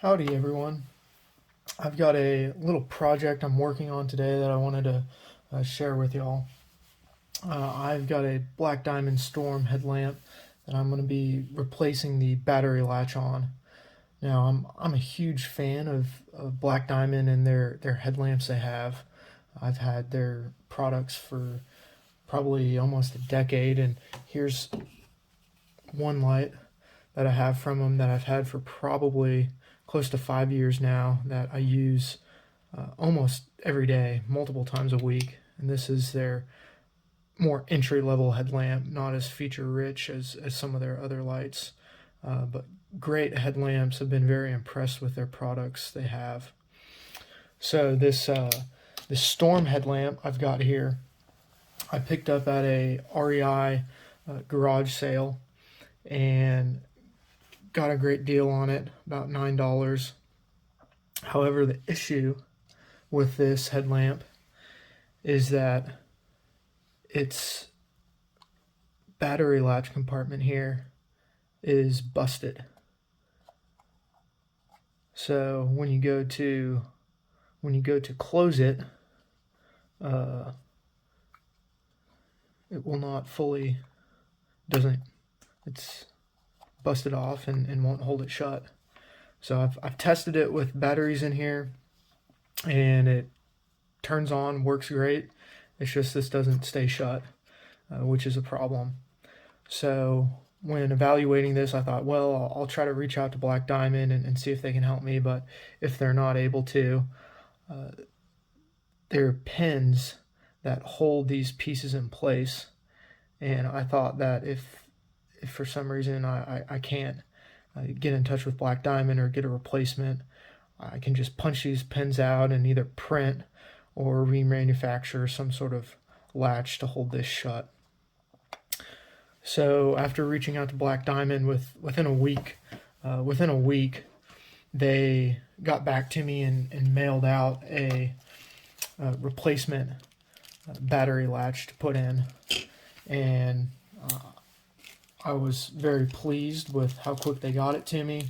Howdy everyone. I've got a little project I'm working on today that I wanted to share with y'all. I've got a Black Diamond Storm headlamp that I'm going to be replacing the battery latch on. Now I'm a huge fan of Black Diamond and their headlamps they have. I've had their products for probably almost a decade, and here's one light that I have from them that I've had for probably close to 5 years now, that I use almost every day, multiple times a week. And this is their more entry-level headlamp, not as feature-rich as some of their other lights, but great headlamps. I've been very impressed with their products they have. So this Storm headlamp I've got here, I picked up at a REI garage sale and got a great deal on it, about $9. However, the issue with this headlamp is that its battery latch compartment here is busted. So when you go to close it, it will not fully, it's busted off and won't hold it shut. So I've tested it with batteries in here, and it turns on, works great. It's just this doesn't stay shut, which is a problem. So when evaluating this, I thought, well, I'll try to reach out to Black Diamond and see if they can help me. But if they're not able to, there are pins that hold these pieces in place. And I thought that if for some reason I can't get in touch with Black Diamond or get a replacement, I can just punch these pins out and either print or remanufacture some sort of latch to hold this shut. So after reaching out to Black Diamond within a week, they got back to me and mailed out a replacement battery latch to put in, and I was very pleased with how quick they got it to me.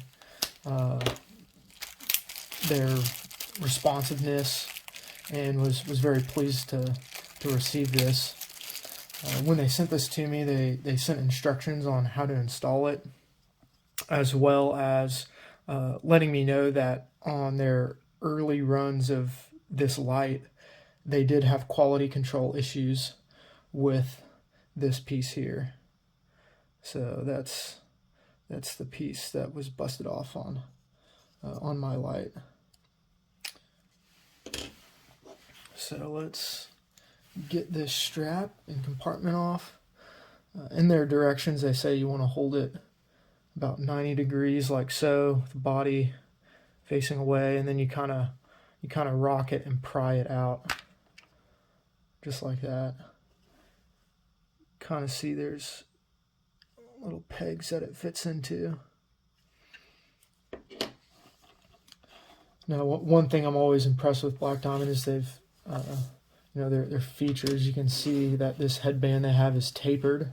Their responsiveness, and was very pleased to receive this. When they sent this to me, they sent instructions on how to install it, as well as letting me know that on their early runs of this light, they did have quality control issues with this piece here. So that's the piece that was busted off on my light. So let's get this strap and compartment off. In their directions, they say you want to hold it about 90 degrees, like so, with the body facing away, and then you kind of rock it and pry it out, just like that. Kind of see there's little pegs that it fits into. Now, one thing I'm always impressed with Black Diamond is they've, their features. You can see that this headband they have is tapered.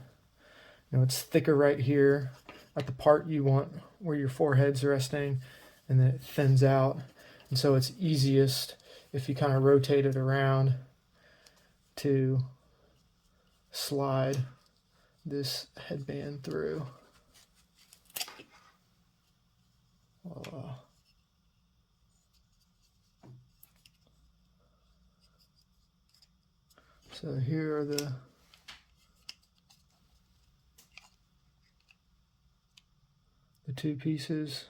It's thicker right here at the part you want where your forehead's resting, and then it thins out. And so it's easiest if you kind of rotate it around to slide this headband through. So here are the two pieces.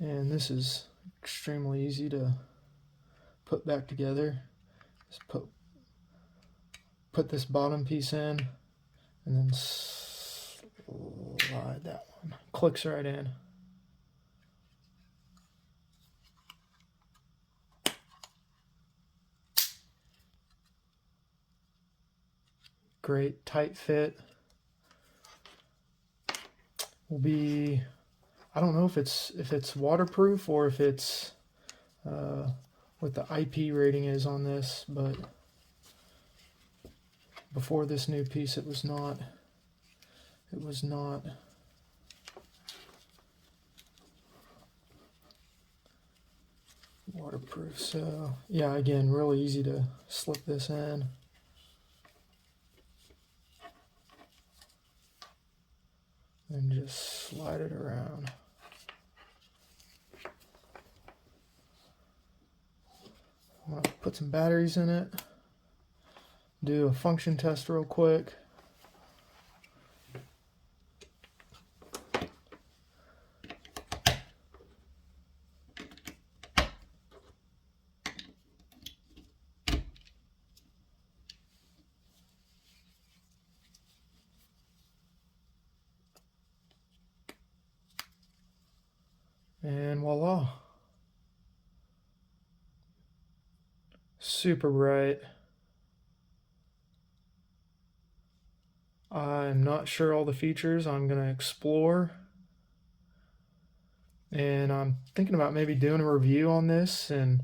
And this is extremely easy to put back together. Just put this bottom piece in, and then slide that one. Clicks right in. Great tight fit. Will be, I don't know if it's waterproof or if it's what the IP rating is on this, but Before this new piece, it was not waterproof. So yeah, again, really easy to slip this in. And just slide it around. I'm gonna put some batteries in it. Do a function test real quick. And voila. Super bright. I'm not sure all the features. I'm going to explore. And I'm thinking about maybe doing a review on this and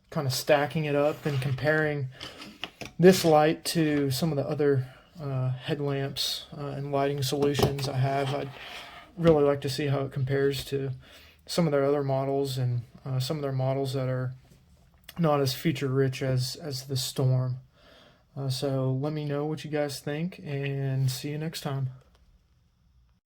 kind of stacking it up and comparing this light to some of the other headlamps and lighting solutions I have. I'd really like to see how it compares to some of their other models and some of their models that are not as feature rich as the Storm. So let me know what you guys think, and see you next time.